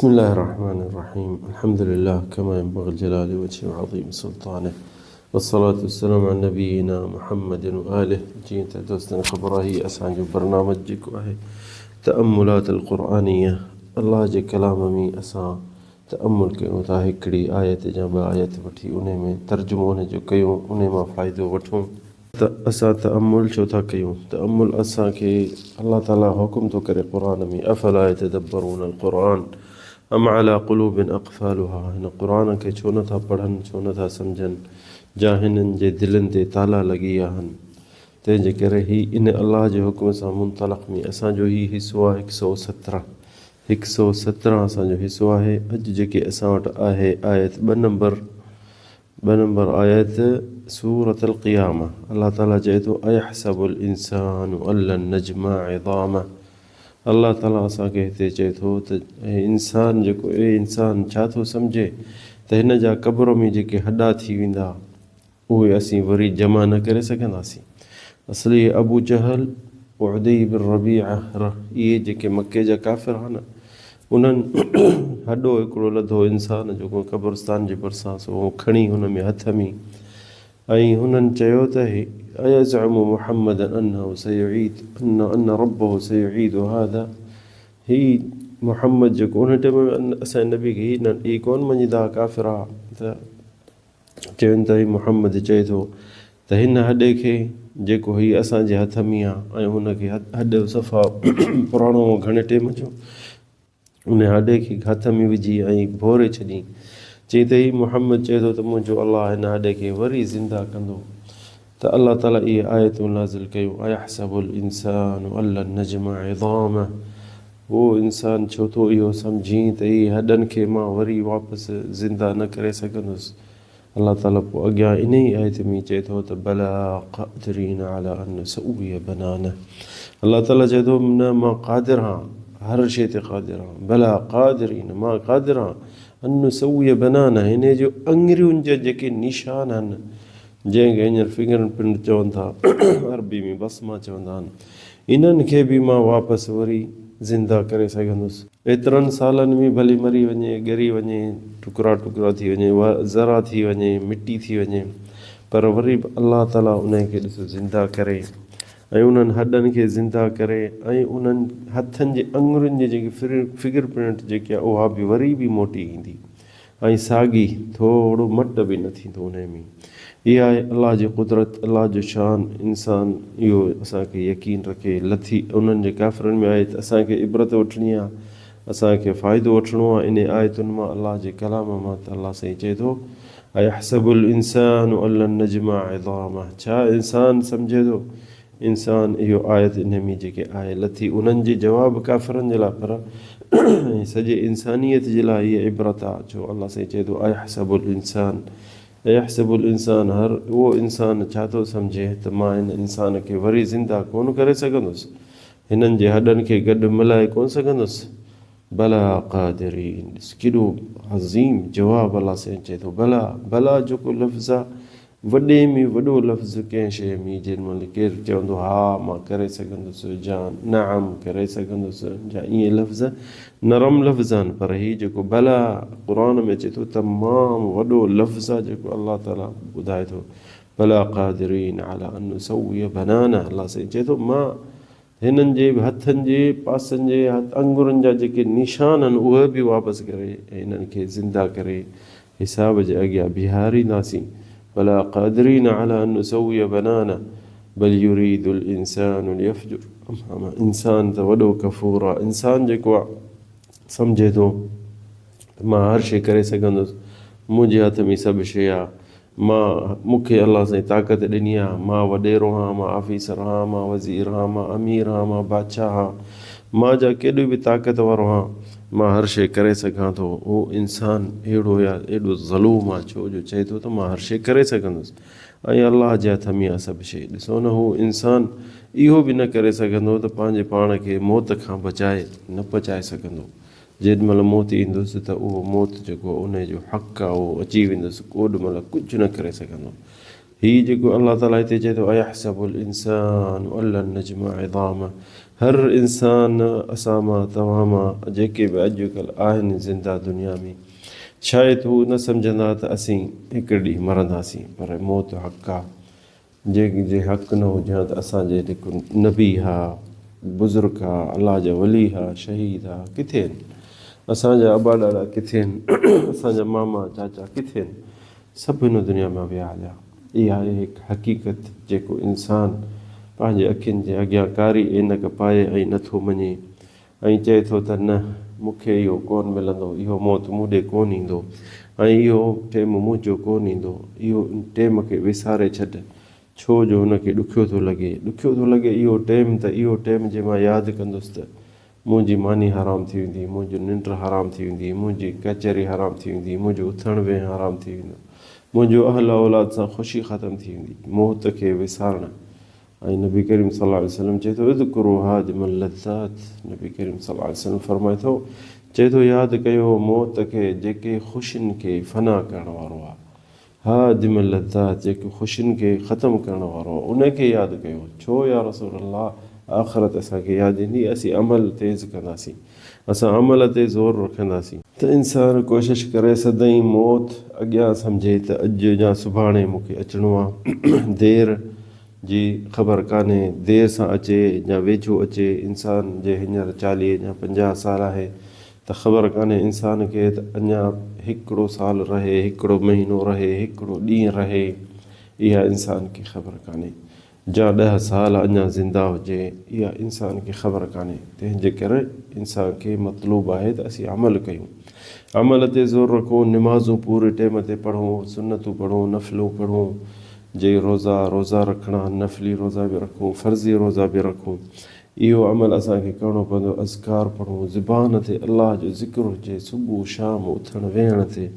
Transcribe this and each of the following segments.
بسم الله الرحمن الرحيم. الحمد لله كما ينبغي الجلال وجهه وعظيم سلطانه، والصلاة والسلام على نبينا محمد وآله. جيت دوستنا خبره أسعى برنامجك وهي تأملات القرآنية. الله جي كلام مي أسعى تأمل कयूं था हिकिड़ी आयत या ॿ आयत वठी उन में तर्जुमो उन जो कयूं, उन मां फ़ाइदो वठूं। त असां तअम्मुल छो था कयूं? तअम्मुल असांखे अल्लाह ताला हुकुम थो करे क़ुरान में, अफ़ला यतदब्बरून अलक़ुरान अम अला क़ुलूबिन अक़फ़ालुहा। हिन क़ुरान खे छो नथा पढ़नि, छो नथा सम्झनि, जा हिननि जे दिलनि ते ताला लॻी विया आहिनि। तंहिंजे करे ही इन अल्लाह जे हुकुम सां मुंतलक़ में असांजो ही हिसो आहे 117 असांजो हिसो आहे। अॼु जेके असां वटि आहे आयत ॿ नंबर आयत सूरतुल क़ियामा। अल्लाह ताला चए थो अयहसबुल इंसानु अल्लन नजमा इज़ामह। अल्लाह ताला असांखे हिते चए थो त इंसान जेको इंसान छा थो सम्झे त हिन जा क़ब्र में जेके हॾा थी वेंदा उहे असीं वरी जमा न करे सघंदासीं। असली अबू जहल उदई बिन रबीआ इहे जेके मके जा काफ़िर आहिनि, उन्हनि हॾो हिकिड़ो लधो इंसान जेको क़ब्रस्तान जे भरिसां सो खणी हुन में हथ में, ऐं हुननि चयो त अयज़अमु मुहम्मदन अन्नहु सयुईद अन्न रब्बहु सयुईदु हादा। ही मुहम्मद जेको उन टाइम में असांजे नबी खे ही कोन मञीदा काफ़िर आहे, त चवनि त ही मुहम्मद चए थो त हिन हॾे खे जेको ही असांजे हथ में आहे ऐं हुनखे हॾ सफ़ा पुराणो घणे टाइम जो उन हॾे खे हथ में विझी ऐं भोरे छॾी। चई त ही मुहम्मद चए थो त मुंहिंजो अल्लाह हिन हॾे खे वरी ज़िंदा कंदो। त अल्लाह ताला इहे आयतूं नाज़िल कयूं अयहसबुल इंसानु अल्लन नजमा इज़ामह। वो इंसान छो थो इहो सम्झी त इहे हॾनि खे मां वरी वापसि ज़िंदा न करे सघंदुसि। अल्लाह ताला पोइ अॻियां इन ई आयत में चए थो त बला क़ादिरीन अला अन नुसव्विय बनानह। अल्लाह ताला चए थो न मां क़ादिर आहियां, हर शइ ते क़ादिर आहियां। भला क़ादिरीन मां क़ादिर आहियां अन नुसव्विय बनानह, हिन जो अंगुरियुनि जा जेके निशान आहिनि, जंहिंखे हींअर फिंगर प्रिंट चवनि था, अरबी में बसमा चवंदा आहिनि, इन्हनि खे बि मां वापसि वरी ज़िंदा करे सघंदुसि। एतिरनि सालनि में भली मरी वञे, ॻरी वञे, टुकड़ा थी वञे, ज़रा थी वञे, मिटी थी वञे, पर वरी बि अल्लाह ताला उनखे ॾिसो ज़िंदा करे ऐं उन्हनि हॾनि खे ज़िंदा करे ऐं उन्हनि हथनि जे अंगुरियुनि जी जेकी फिगर प्रिंट जेकी आहे उहा बि वरी बि मोटी ईंदी ऐं साॻी, थोरो मट बि न थींदो उन में। इहा आहे अल्लाह जी कुदरत, अल्लाह जो शान। इंसान इहो असांखे यकीन रखे लथी उन्हनि जे काफ़िरनि में आहे त असांखे इबरत वठणी आहे, असांखे फ़ाइदो वठिणो आहे इन आयतुनि मां, अल्लाह जे कलाम मां। त अल्लाह साईं चए थो अयहसबुल इंसानु अल्लन नजमा इज़ामह। छा इंसान सम्झे थो? इंसान इहो आयत इन में जेके आहे लथी उन्हनि जे जवाब काफ़िरनि जे लाइ, पर सॼे इंसानियत जे लाइ इहा इबरत आहे। छो अल्लाह साईं चए थो अयहसबुल इंसान, हर उहो इंसान छा थो सम्झे त मां हिन इंसान खे वरी ज़िंदा कोन करे सघंदुसि, हिननि जे हॾनि खे गॾु मिलाए कोन सघंदुसि। भला क़ादिरीन, केॾो अज़ीम जवाबु अल्लाह साईं चए थो। भला जेको लफ़्ज़ आहे वॾे में वॾो लफ़्ज़ कंहिं शइ में, जेॾी महिल केरु चवंदो हा मां करे सघंदुसि, जा नअम करे सघंदुसि, जा ईअं लफ़्ज़ नरम लफ़्ज़ आहिनि, पर हीउ जेको भला क़ुरान में अचे थो तमामु वॾो लफ़्ज़ आहे जेको अल्लाह ताला ॿुधाए थो। भला क़ादिरीन अला अन नुसव्विय बनानह। अल्लाह साईं चए थो मां हिननि जे हथनि जे पासनि जे अंगुरनि जा जेके निशान आहिनि उहे बि वापसि करे हिननि खे ज़िंदा करे हिसाब जे अॻियां बीहारींदासीं। भला क़ादिरीन अला अन नुसव्विय बनानह बल युरीदुल इंसानु लियफ़जुर अमामह। इंसान त वॾो कफ़ूर आहे। इंसान जेको आहे सम्झे थो त मां हर शइ करे सघंदुसि, मुंहिंजे हथ में सभु शइ आहे, मूंखे अल्लाह साईं ताक़त ॾिनी आहे, मां वॾेरो आहियां, मां ऑफिसर आहियां, मां वज़ीर आहियां, मां अमीर आहियां, मां बादशाह आहियां, मां जा केॾो बि ताक़त वारो आहियां, मां हर शइ करे सघां थो। उहो इंसान अहिड़ो या एॾो ज़लूम आहे छो जो चए थो त मां हर शइ करे सघंदुसि ऐं अल्लाह जे हथ में आहे सभु शइ। ॾिसो न, हू इंसान इहो बि न करे सघंदो त पंहिंजे पाण खे मौत खां न बचाए सघंदो। जेॾी महिल मौत ईंदुसि त उहो मौत जेको उनजो हक़ु आहे उहो अची वेंदुसि, ओॾी महिल कुझु न करे सघंदो। हीउ जेको अल्लाह ताला हिते चए थो अयहसबुल इंसानु अल्लन नजमा इज़ामह, हर इंसान असां मां तव्हां मां जेके बि अॼुकल्ह आहिनि ज़िंदा दुनिया में, शायदि हू न सम्झंदा त असीं हिकु ॾींहुं मरंदासीं, पर मौत हक़ आहे। जे हक़ न हुजे त असांजे जेको नबी हा, बुज़ुर्ग हा, अलाह जा वली हा, शहीद हा, किथे आहिनि? असांजा अबा ॾाॾा किथे आहिनि? असांजा मामा चाचा किथे आहिनि? सभु हिन दुनिया में विया हलिया। इहा आहे हिकु हक़ीक़त जेको इंसानु पंहिंजे अखियुनि जे अॻियां कारी ऐनक पाए ऐं नथो मञे ऐं चए थो त न, मूंखे इहो कोन मिलंदो, इहो मौत मूं ॾे कोन ईंदो ऐं इहो टेम मुंहिंजो कोन ईंदो, इहो टेम खे विसारे छॾ। छो जो हुनखे ॾुखियो थो लॻे इहो टेम, त इहो टेम जे मां यादि कंदुसि त मुंहिंजी मानी हराम थी वेंदी, मुंहिंजो निंड हराम थी वेंदी, मुंहिंजी कचहरी हराम थी वेंदी, मुंहिंजो उथणु वेहणु हराम थी वेंदो, मुंहिंजो अहल औलाद सां ख़ुशी ख़तमु थी वेंदी। मौत खे विसारणु। ऐं नबी करीम सल्लल्लाहु अलैहि वसल्लम चए थो इज़्कुरू हादिमल लज़्ज़ात। नबी करीम सल्लल्लाहु अलैहि वसल्लम फरमाए थो, चए थो यादि कयो मौत खे जेके ख़ुशियुनि खे फना करण वारो आहे, हादिमल लज़्ज़ात जेके ख़ुशियुनि खे ख़तमु करण वारो आहे, उनखे यादि कयो। छो या रसूल अल्लाह? आख़िरत असांखे यादि ईंदी, असीं अमल तेज़ कंदासीं, असां अमल ते ज़ोर रखंदासीं। त इंसानु कोशिशि करे सदाईं मौत अॻियां सम्झे त अॼु या सुभाणे मूंखे अचिणो आहे। देरि जी ख़बर कान्हे, देरि सां अचे या वेझो अचे। इंसान जे हींअर 40 या 50 साल आहे त ख़बर कान्हे इंसान खे त अञा हिकिड़ो साल रहे, हिकिड़ो महीनो रहे, हिकिड़ो ॾींहुं रहे, इहा इंसान खे ख़बर कान्हे। या 10 साल अञा ज़िंदा हुजे, इहा इंसान खे ख़बर कान्हे। तंहिंजे करे इंसान खे मतलूब आहे त असीं अमल कयूं, अमल ते ज़ोर रखूं, निमाज़ूं पूरे टाइम ते पढ़ूं, सुन्नतूं पढ़ूं, नफ़िलूं पढ़ूं, जे रोज़ा रखणा, नफ़िली रोज़ा बि रखूं, फ़र्ज़ी रोज़ा बि रखूं। इहो अमल असांखे करिणो पवंदो। अज़कार पढ़ूं, ज़ुबान ते अलाह जो ज़िक्र हुजे, सुबुह शाम उथणु वेहण ते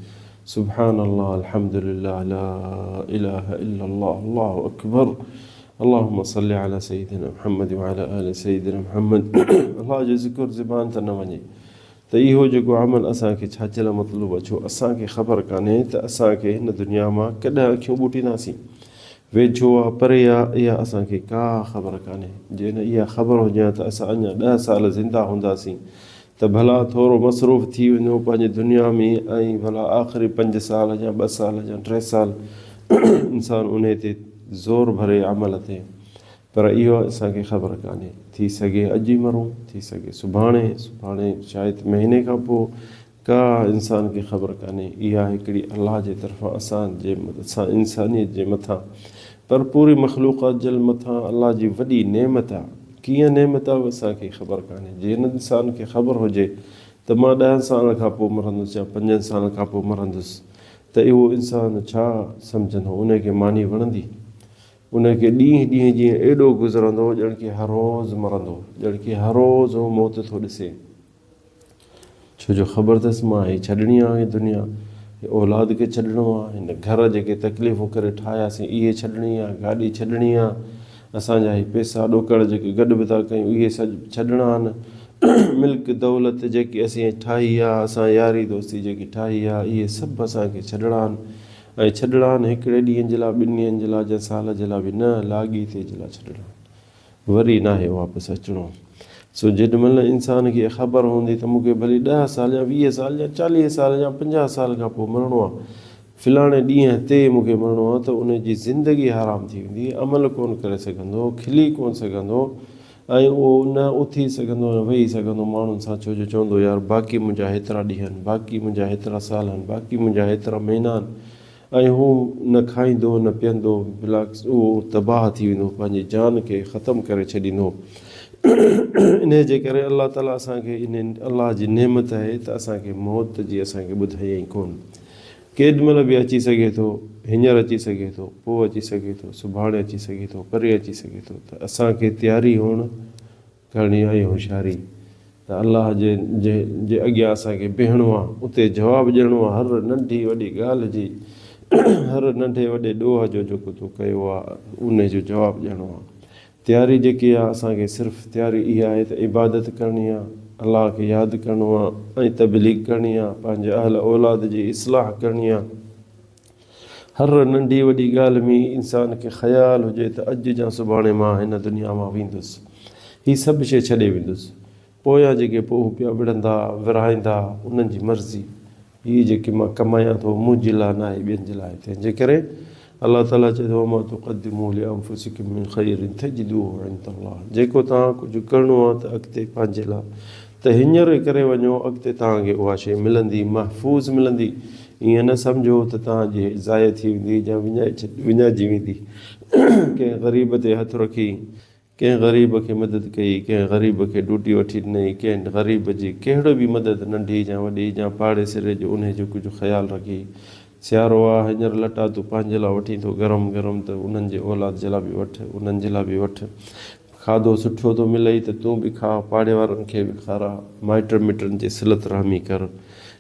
सुभान अल्लाह, अल्हम्दुलिल्लाह, ला इलाहा इल्लल्लाह, अल्लाहु अकबर, अल्लाहुम्मा सल्लि अला सय्यिदिना मुहम्मद व अला आलि सय्यिदिना मुहम्मद। अलाह जो ज़िक्र ज़ुबान त न वञे त इहो जेको अमल असांखे छा जे लाइ मतिलबु आहे? छो असांखे ख़बर कान्हे त असांखे हिन दुनिया मां कॾहिं अखियूं ॿूटींदासीं, वेझो आहे परे आहे, इहा असांखे का ख़बर कान्हे। जे न इहा ख़बर हुजे त असां अञा 10 साल ज़िंदा हूंदासीं त भला थोरो मसरूफ़ थी वञो पंहिंजे दुनिया में, ऐं भला आख़िरी 5 साल या 2 साल या 3 साल इंसान उन ते ज़ोर भरे अमल ते, पर इहो असांखे ख़बर कान्हे। थी सघे अॼु ई मरूं, थी सघे सुभाणे शायदि महीने खां पोइ, का इंसान खे ख़बर कान्हे। इहा हिकिड़ी अलाह जे तरफ़ां असां इंसानियत जे मथां, पर पूरी मख़लूक़ात जे मथां अलाह जी वॾी नेमत आहे। कीअं नेमत आहे असांखे ख़बर कान्हे। जे हिन इंसान खे ख़बर हुजे त मां 10 साल खां पोइ मरंदुसि या 5 साल खां पोइ मरंदुसि, त उहो इंसानु छा सम्झंदो? उनखे मानी वणंदी? उनखे ॾींहुं जीअं एॾो गुज़रंदो ॼण की हर रोज़ु मरंदो, ॼण की हर रोज़ु उहो मौत थो ॾिसे। छो जो ख़बर अथसि मां हीअ छॾणी आहे, दुनिया औलाद खे छॾिणो आहे, हिन घर जेके तकलीफ़ूं करे ठाहियासीं इहे छॾणी आहे, गाॾी छॾणी आहे, असांजा ही पैसा ॾोकड़ जेके गॾु बि था कयूं इहे सभु छॾणा आहिनि। मिल्क दौलत जेकी असीं ठाही आहे, असां यारी दोस्ती जेकी ठाही आहे, इहे सभु असांखे छॾणा आहिनि। ऐं छॾणा आहिनि हिकिड़े ॾींहं जे लाइ, 2 ॾींहंनि जे लाइ, या साल जे लाइ बि न, लाॻीते जे लाइ छॾणा आहिनि, वरी नाहे वापसि अचिणो। सो जेॾीमहिल इंसान खे ख़बर हूंदी त मूंखे भली 10 साल या 20 साल या 40 साल या 50 साल खां पोइ मरिणो आहे, फ़लाणे ॾींहं ते मूंखे मरिणो आहे, त उनजी ज़िंदगी हराम थी वेंदी, अमल कोन करे सघंदो, खिली कोन सघंदो, ऐं उहो न उथी सघंदो, न वेही सघंदो माण्हुनि सां। छो जो चवंदो यार बाक़ी मुंहिंजा हेतिरा ॾींहं आहिनि, बाक़ी मुंहिंजा हेतिरा साल आहिनि, बाक़ी मुंहिंजा हेतिरा महीना आहिनि, ऐं हू न खाईंदो न पीअंदो, बिलाक्स उहो तबाह थी वेंदो, पंहिंजी जान खे ख़तमु करे छॾींदो। इन जे करे अलाह ताला असांखे इन अलाह जी नेमत आहे त असांखे मौत जी असांखे ॿुधाई कोन। केॾीमहिल बि अची सघे थो, हींअर अची सघे थो, पोइ अची सघे थो, सुभाणे अची सघे थो, परे अची सघे थो। त असांखे तयारी हुअणु करणी आहे, होशियारी त अलाह जे अॻियां असांखे बीहणो आहे, उते जवाबु ॾियणो आहे हर नंढी वॾी ॻाल्हि जी, हर नंढे वॾे ॾोह जो जेको तूं कयो आहे उन जो जवाबु ॾियणो आहे। तयारी जेकी आहे असांखे सिर्फ़ु तयारी इहा आहे त इबादत करणी आहे, अलाह खे यादि करिणो आहे, ऐं तबलीग करणी आहे, पंहिंजे अहल औलाद जी इस्लाह करणी आहे। हर नंढी वॾी ॻाल्हि में इंसान खे ख़्यालु हुजे त अॼु या सुभाणे मां हिन दुनिया मां वेंदुसि। हीअ सभु शइ छॾे वेंदुसि। पोयां जेके पोइ पिया विढ़ंदा विरहाईंदा उन्हनि जी मर्ज़ी, हीअ जेके मां कमायां थो मुंहिंजे लाइ न आहे, ॿियनि जे लाइ। तंहिंजे करे अलाह ताला चए थो वमा तुक़द्दिमू लिअंफुसिकुम मिन ख़ैरिन तजिदूहु इंदल्लाह, जेको तव्हां कुझु करिणो आहे त अॻिते पंहिंजे लाइ त हींअर करे वञो, अॻिते तव्हांखे उहा शइ मिलंदी, महफ़ूज़ मिलंदी। ईअं न सम्झो त तव्हांजी ज़ाय थी वेंदी या विञाइजी वेंदी। कंहिं ग़रीब ते हथु रखी, कंहिं ग़रीब खे मदद कई, कंहिं ग़रीब खे ॾूटी वठी ॾिनई, कंहिं ग़रीब जी कहिड़ो बि मदद नंढी या वॾी या पाड़े सिरे जो उन जो कुझु ख़्यालु रखी। सियारो आहे, हींअर लटा तूं पंहिंजे लाइ वठी थो गरम गरम, त उन्हनि जे औलाद जे लाइ बि वठि, उन्हनि जे लाइ बि वठि। खाधो सुठो थो मिलई त तूं बि खा, पाड़े वारनि खे बि खारा, माइट मिटनि जी सिलत रहमी कर।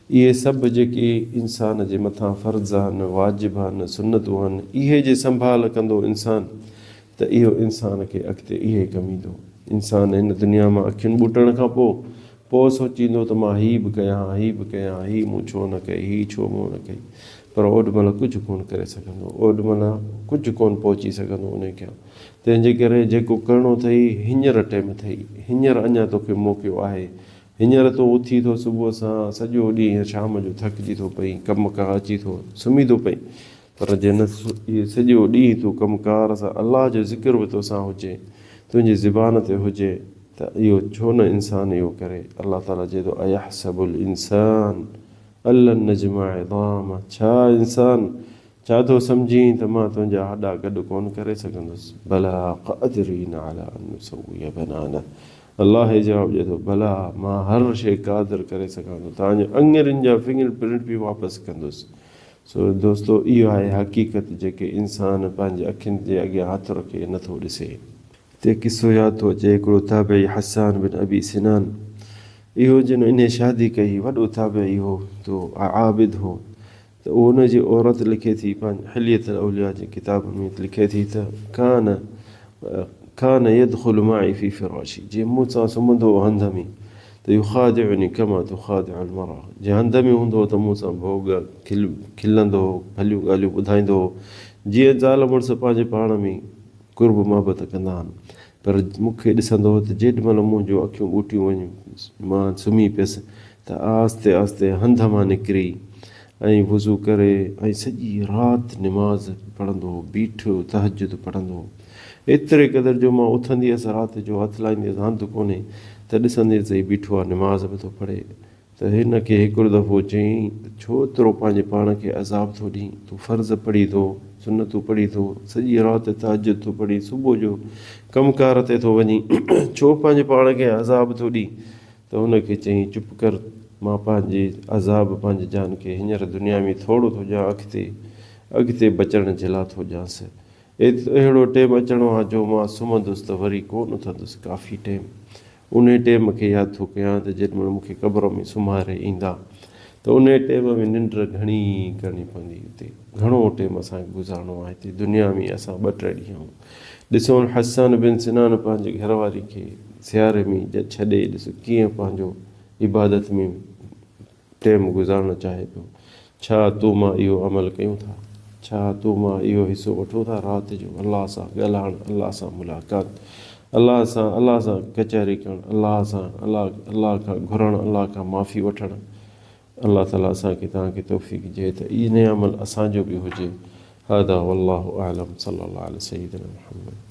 इहे सभु जेके इंसान जे मथां फ़र्ज़ आहिनि, वाजिब आहिनि, सुनतूं आहिनि, इहे जे संभाल कंदो इंसानु त इहो इंसान खे अॻिते इहे कमु ईंदो। इंसानु हिन दुनिया मां अखियुनि ॿूटण खां पोइ सोचींदो त मां हीअ बि कयां, हीअ बि कयां, हीअ मूं छो न कई, हीअ छो मूं न कई, पर ओॾीमहिल कुझु कोन करे सघंदो, ओॾीमहिल कुझु कोन पहुची सघंदो उन खे। तंहिंजे करे जेको करिणो अथई हींअर टाइम अथई, हींअर अञा तोखे मौक़ो आहे। हींअर तूं उथी थो सुबुह सां, सॼो ॾींहुं शाम जो थकिजी थो पई, कमु कार अची थो सुम्ही थो पई, पर जे न इहे सॼो ॾींहुं तूं कमुकार सां अलाह जो ज़िक्र बि तोसां हुजे, तुंहिंजी ज़ुबान ते हुजे, त इहो छो न इंसानु इहो करे। अलाह ताला चए थो अयहसबुल इंसान अलन नजमा इज़ाम, छा इंसान छा थो सम्झी त मां तुंहिंजा हॾा गॾु कोन करे सघंदुसि। भला क़ादिरीन अला अन नुसव्विय बनाना, अलाह जवाबु ॾिए थो भला मां हर शइ क़ादिर करे सघां थो, तव्हांजे अंगरनि जा फिंगर प्रिंट बि वापसि कंदुसि। सो दोस्तो, इहो आहे हक़ीक़त जेके इंसानु पंहिंजे अखियुनि जे अॻियां हथु रखे नथो ॾिसे। हिते किसो यादि थो अचे, हिकिड़ो ताबई हसान बिन अबी सिनान, इहो जिन इन शादी कई, वॾो ताबई हो, तो आबिद हो, त उनजी औरत लिखे थी पंहिंजे हिलियत औलिया जी किताब में लिखे थी त कान यदखुलु माई फी फिराशी, जे मूं सां सुम्हंदो हंध में त युखादिउनी कमा तुखादिउल मरअ, जे हंध में हूंदो त मूं सां भोग खिलंदो, भलियूं ॻाल्हियूं ॿुधाईंदो, जीअं ज़ाल मुड़ुसु पंहिंजे पाण में कुर्ब मोहबत कंदा आहिनि। पर मूंखे ॾिसंदो त जेॾीमहिल मुंहिंजो अखियूं ॿूटियूं वञूं, मां सुम्ही पियसि त आहिस्ते आहिस्ते हंध मां निकिरी ऐं वुज़ू करे ऐं सॼी राति निमाज़ पढ़ंदो, बीठो तहजुद पढ़ंदो, एतिरे क़दुरु जो मां उथंदी हुअसि राति जो, हथु लाहींदी हुअसि, हंधु कोन्हे त ॾिसंदी हुअसि बीठो आहे निमाज़ बि थो पढ़े। त हिन खे हिकिड़ो दफ़ो चयईं छो एतिरो पंहिंजे पाण खे अज़ाब थो ॾीं, तूं फ़र्ज़ु पढ़ी थो, सुनतूं पढ़ी थो, सॼी राति तहजुद थो पढ़ी, सुबुह जो कमुकार ते थो वञी, छो पंहिंजे पाण खे अज़ाब थो ॾीं। त हुनखे चयईं चुप कर, मां पंहिंजे अज़ाब पंहिंजे जान खे हींअर दुनिया में थोरो थो ॾियां, अॻिते बचण जे लाइ थो ॾियांसि। अहिड़ो टाइम अचिणो आहे जो मां सुम्हंदुसि त वरी कोन उथंदुसि काफ़ी टाइम। उन टाइम खे यादि थो कयां त जेॾीमहिल मूंखे क़बर में सुम्हारे ईंदा त उन टाइम में निंड घणी करणी पवंदी। हिते घणो टाइम असांखे गुज़ारिणो आहे, हिते दुनिया में असां 2-3 ॾींहं ॾिसो हसन बिन सिनान पंहिंजे घरवारी खे सियारे में छॾे ॾिसो कीअं पंहिंजो इबादत में टाइम गुज़ारणु चाहे पियो। छा तूं मां इहो अमल कयूं था? छा तूं मां इहो हिसो वठो था राति जो अलाह सां ॻाल्हाइणु, अलाह सां मुलाक़ात, अलाह सां कचहरी करणु, अलाह खां घुरणु, अलाह खां माफ़ी वठणु। अलाह ताला असांखे तव्हांखे तौफ़ीक़ ॾिए त इन अमल असांजो बि हुजे। हादा वल्लाहु आलम, सल्लल्लाहु अलैहि सय्यिदना मुहम्मद।